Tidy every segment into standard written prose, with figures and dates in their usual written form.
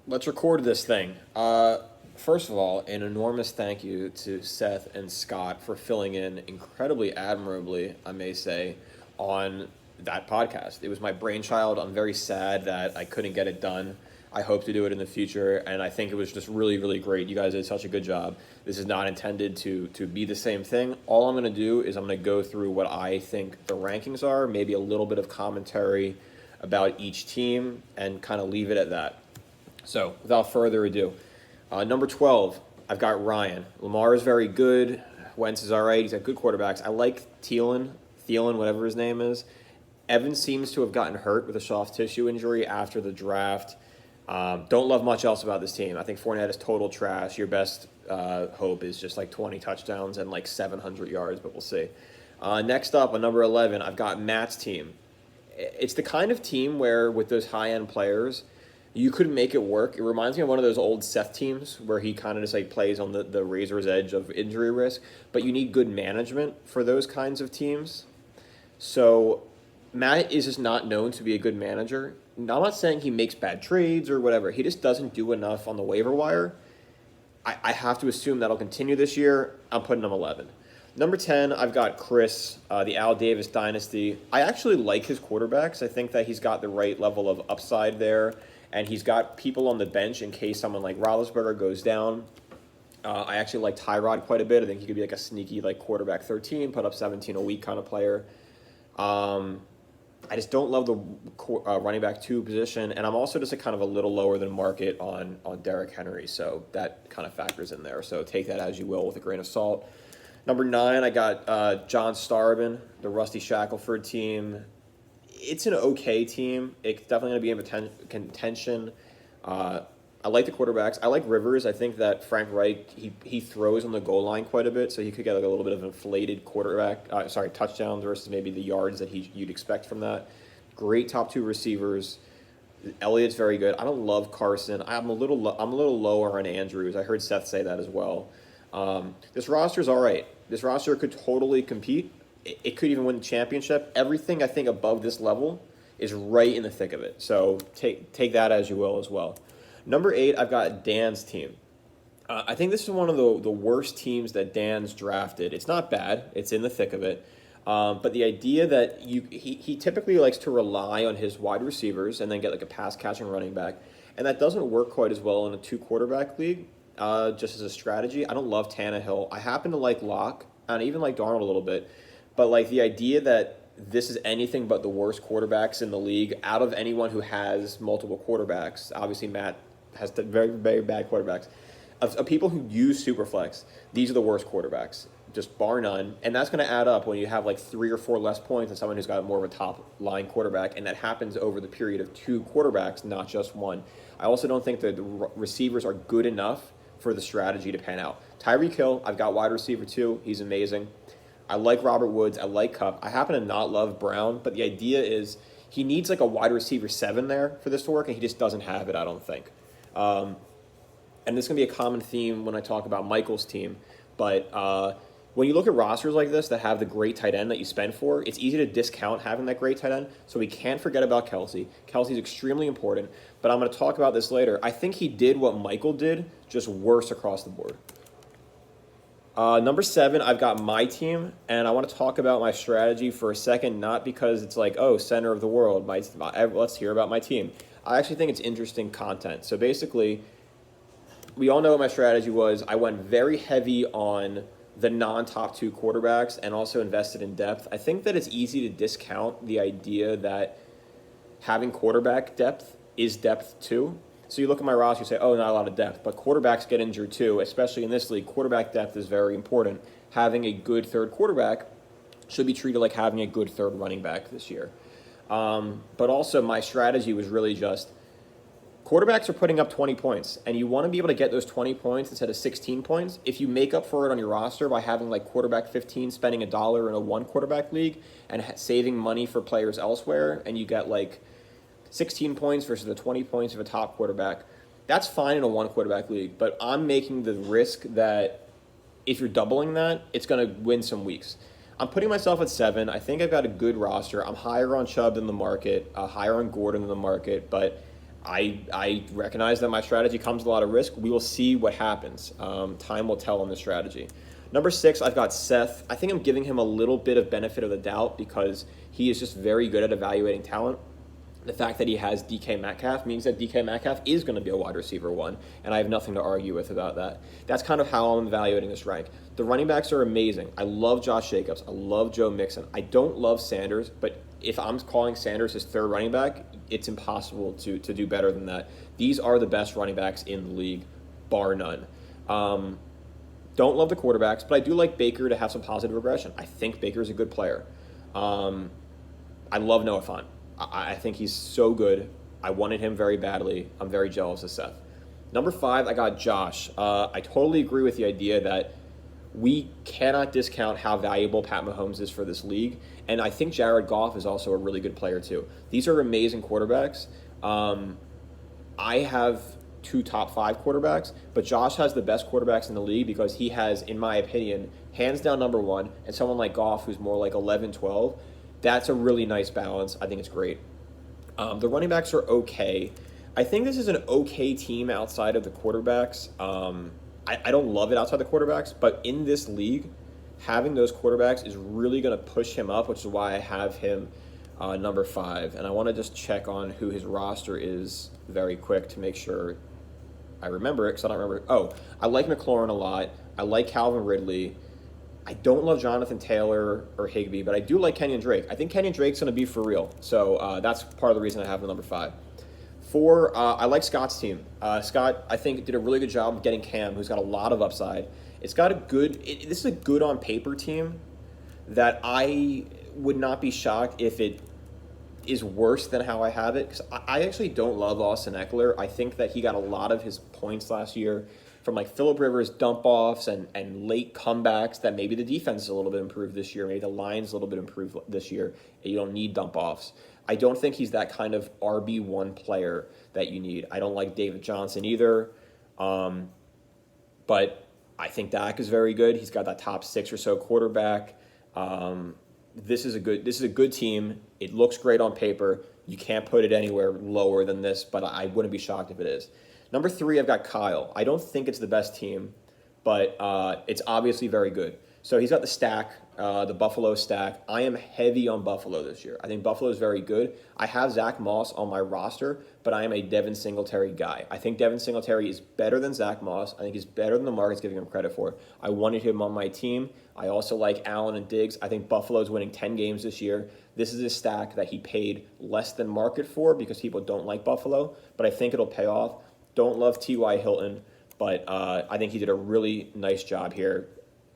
Let's record this thing. First of all, an enormous thank you to Seth and Scott for filling in incredibly admirably, I may say, on that podcast. It was my brainchild. I'm very sad that I couldn't get it done. I hope to do it in the future, and I think it was just really, really great. You guys did such a good job. This is not intended to be the same thing. All I'm going to do is I'm going to go through what I think the rankings are, maybe a little bit of commentary about each team, and kind of leave it at that. So, without further ado, number 12, I've got Ryan. Lamar is very good. Wentz is all right. He's got good quarterbacks. I like Thielen, whatever his name is. Evans seems to have gotten hurt with a soft tissue injury after the draft. Don't love much else about this team. I think Fournette is total trash. Your best hope is just like 20 touchdowns and like 700 yards, but we'll see. Next up, on number 11, I've got Matt's team. It's the kind of team where with those high-end players, you could make it work. It reminds me of one of those old Seth teams where he kind of just like plays on the razor's edge of injury risk, but you need good management for those kinds of teams. So Matt is just not known to be a good manager. I'm not saying he makes bad trades or whatever. He just doesn't do enough on the waiver wire. I have to assume that'll continue this year. I'm putting him 11. Number 10, I've got Chris, the Al Davis dynasty. I actually like his quarterbacks. I think that he's got the right level of upside there, and he's got people on the bench in case someone like Roethlisberger goes down. I actually like Tyrod quite a bit. I think he could be like a sneaky like quarterback 13, put up 17 a week kind of player. I just don't love the running back 2 position, and I'm also just kind of a little lower than market on Derrick Henry, so that kind of factors in there. So take that as you will with a grain of salt. Number 9, I got John Starvin, the Rusty Shackelford team. It's an okay team. It's definitely going to be in contention. I like the quarterbacks. I like Rivers. I think that Frank Reich, he throws on the goal line quite a bit, so he could get like a little bit of inflated touchdowns versus maybe the yards that you'd expect from that. Great top 2 receivers. Elliott's very good. I don't love Carson. I'm a little lower on Andrews. I heard Seth say that as well. This roster's all right. This roster could totally compete. It could even win the championship. Everything I think above this level is right in the thick of it. So take that as you will as well. Number 8, I've got Dan's team. I think this is one of the worst teams that Dan's drafted. It's not bad. It's in the thick of it. But the idea that he typically likes to rely on his wide receivers and then get like a pass-catching running back. And that doesn't work quite as well in a 2-quarterback league, just as a strategy. I don't love Tannehill. I happen to like Locke, and I even like Darnold a little bit. But like the idea that this is anything but the worst quarterbacks in the league out of anyone who has multiple quarterbacks. Obviously, Matt has very, very bad quarterbacks. Of people who use Superflex, these are the worst quarterbacks, just bar none. And that's going to add up when you have like 3 or 4 less points than someone who's got more of a top-line quarterback, and that happens over the period of 2 quarterbacks, not just one. I also don't think that the receivers are good enough for the strategy to pan out. Tyreek Hill, I've got wide receiver 2. He's amazing. I like Robert Woods. I like Kupp. I happen to not love Brown, but the idea is he needs like a wide receiver 7 there for this to work, and he just doesn't have it, I don't think. And this is going to be a common theme when I talk about Michael's team, but when you look at rosters like this that have the great tight end that you spend for, it's easy to discount having that great tight end, so we can't forget about Kelsey. Kelsey's extremely important, but I'm going to talk about this later. I think he did what Michael did, just worse across the board. Number 7, I've got my team, and I want to talk about my strategy for a second, not because it's like, oh, center of the world. Let's hear about my team. I actually think it's interesting content. So basically, we all know what my strategy was. I went very heavy on the non-top 2 quarterbacks and also invested in depth. I think that it's easy to discount the idea that having quarterback depth is depth too. So you look at my roster, you say, oh, not a lot of depth. But quarterbacks get injured too, especially in this league. Quarterback depth is very important. Having a good third quarterback should be treated like having a good third running back this year. But also my strategy was really just quarterbacks are putting up 20 points, and you want to be able to get those 20 points instead of 16 points. If you make up for it on your roster by having like quarterback 15, spending $1 in a 1-quarterback league and saving money for players elsewhere, and you get like 16 points versus the 20 points of a top quarterback, that's fine in a 1-quarterback league. But I'm making the risk that if you're doubling that, it's going to win some weeks. I'm putting myself at 7. I think I've got a good roster. I'm higher on Chubb than the market, higher on Gordon than the market, but I recognize that my strategy comes with a lot of risk. We will see what happens. Time will tell on this strategy. Number 6, I've got Seth. I think I'm giving him a little bit of benefit of the doubt because he is just very good at evaluating talent. The fact that he has DK Metcalf means that DK Metcalf is going to be a wide receiver 1, and I have nothing to argue with about that. That's kind of how I'm evaluating this rank. The running backs are amazing. I love Josh Jacobs. I love Joe Mixon. I don't love Sanders, but if I'm calling Sanders his third running back, it's impossible to do better than that. These are the best running backs in the league, bar none. Don't love the quarterbacks, but I do like Baker to have some positive regression. I think Baker's a good player. I love Noah Fant. I think he's so good. I wanted him very badly. I'm very jealous of Seth. Number 5, I got Josh. I totally agree with the idea that we cannot discount how valuable Pat Mahomes is for this league. And I think Jared Goff is also a really good player too. These are amazing quarterbacks. I have 2 top 5 quarterbacks, but Josh has the best quarterbacks in the league because he has, in my opinion, hands down number 1, and someone like Goff who's more like 11, 12. That's a really nice balance. I think it's great. The running backs are okay. I think this is an okay team outside of the quarterbacks. I don't love it outside the quarterbacks, but in this league, having those quarterbacks is really going to push him up, which is why I have him number 5. And I want to just check on who his roster is very quick to make sure I remember it, because I don't remember. Oh, I like McLaurin a lot. I like Calvin Ridley. I don't love Jonathan Taylor or Higbee, but I do like Kenyon Drake. I think Kenyon Drake's going to be for real. So that's part of the reason I have him number 5. 4, I like Scott's team. Scott, I think, did a really good job of getting Cam, who's got a lot of upside. It's got a good, this is a good on paper team that I would not be shocked if it is worse than how I have it. Because I actually don't love Austin Eckler. I think that he got a lot of his points last year from like Phillip Rivers dump-offs and late comebacks that maybe the defense is a little bit improved this year. Maybe the line's a little bit improved this year. You don't need dump-offs. I don't think he's that kind of RB1 player that you need. I don't like David Johnson either. But I think Dak is very good. He's got that top 6 or so quarterback. This is a good team. It looks great on paper. You can't put it anywhere lower than this, but I wouldn't be shocked if it is. Number 3, I've got Kyle. I don't think it's the best team, but it's obviously very good. So he's got the stack, the Buffalo stack. I am heavy on Buffalo this year. I think Buffalo is very good. I have Zach Moss on my roster, but I am a Devin Singletary guy. I think Devin Singletary is better than Zach Moss. I think he's better than the market's giving him credit for. I wanted him on my team. I also like Allen and Diggs. I think Buffalo's winning 10 games this year. This is a stack that he paid less than market for because people don't like Buffalo, but I think it'll pay off. Don't love T.Y. Hilton, but I think he did a really nice job here.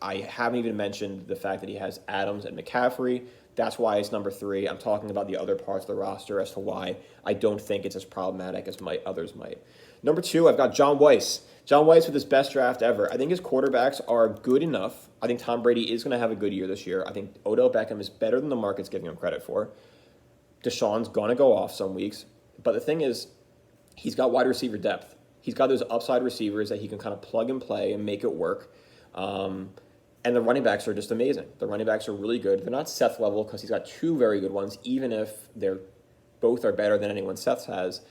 I haven't even mentioned the fact that he has Adams and McCaffrey. That's why it's number 3. I'm talking about the other parts of the roster as to why I don't think it's as problematic as others might. Number 2, I've got John Weiss. John Weiss with his best draft ever. I think his quarterbacks are good enough. I think Tom Brady is going to have a good year this year. I think Odell Beckham is better than the market's giving him credit for. Deshaun's going to go off some weeks. But the thing is, he's got wide receiver depth. He's got those upside receivers that he can kind of plug and play and make it work. And the running backs are just amazing. The running backs are really good. They're not Seth level because he's got 2 very good ones, even if both are better than anyone Seth has.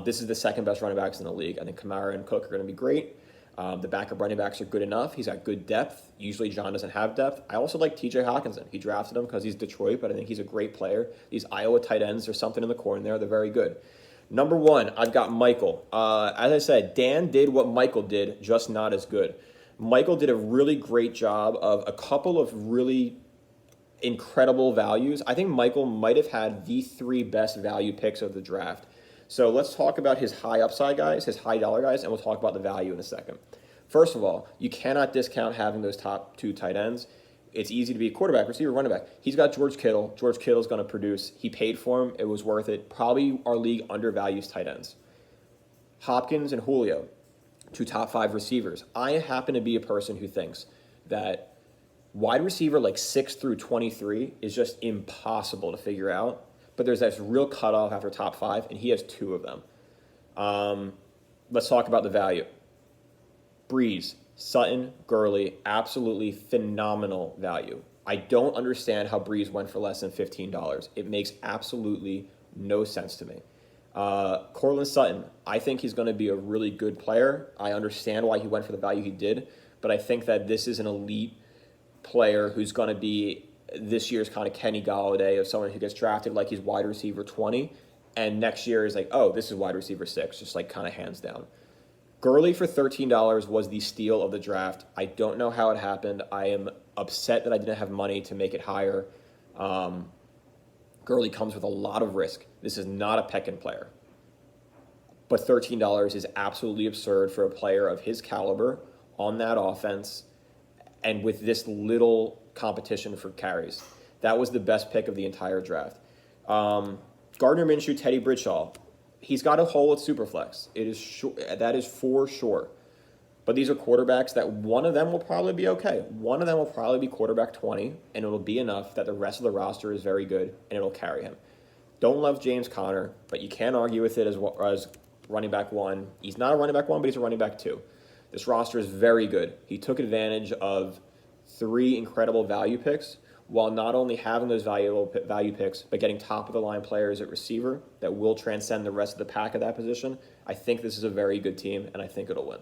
This is the second best running backs in the league. I think Kamara and Cook are going to be great. The backup running backs are good enough. He's got good depth. Usually John doesn't have depth. I also like TJ Hawkinson. He drafted him because he's Detroit, but I think he's a great player. These Iowa tight ends, there's something in the corner there. They're very good. Number 1, I've got Michael. As I said, Dan did what Michael did, just not as good. Michael did a really great job of a couple of really incredible values. I think Michael might have had the 3 best value picks of the draft. So let's talk about his high upside guys, his high dollar guys, and we'll talk about the value in a second. First of all, you cannot discount having those top 2 tight ends. It's easy to be a quarterback, receiver, running back. He's got George Kittle. George Kittle's going to produce. He paid for him. It was worth it. Probably our league undervalues tight ends. Hopkins and Julio, 2 top 5 receivers. I happen to be a person who thinks that wide receiver like 6 through 23 is just impossible to figure out. But there's this real cutoff after top 5, and he has 2 of them. Let's talk about the value. Breeze, Sutton, Gurley, absolutely phenomenal value. I don't understand how Breeze went for less than $15. It makes absolutely no sense to me. Cortland Sutton, I think he's going to be a really good player. I understand why he went for the value he did, but I think that this is an elite player who's going to be this year's kind of Kenny Galladay, of someone who gets drafted like he's wide receiver 20, and next year is like, oh, this is wide receiver 6, just like kind of hands down. Gurley for $13 was the steal of the draft. I don't know how it happened. I am upset that I didn't have money to make it higher. Gurley comes with a lot of risk. This is not a Peckin player. But $13 is absolutely absurd for a player of his caliber on that offense and with this little competition for carries. That was the best pick of the entire draft. Gardner Minshew, Teddy Bridgewater. He's got a hole at Superflex. That is for sure. But these are quarterbacks that one of them will probably be okay. One of them will probably be quarterback 20, and it'll be enough that the rest of the roster is very good, and it'll carry him. Don't love James Conner, but you can't argue with it as running back 1. He's not a running back 1, but he's a running back 2. This roster is very good. He took advantage of 3 incredible value picks while not only having those value picks, but getting top-of-the-line players at receiver that will transcend the rest of the pack at that position. I think this is a very good team, and I think it'll win.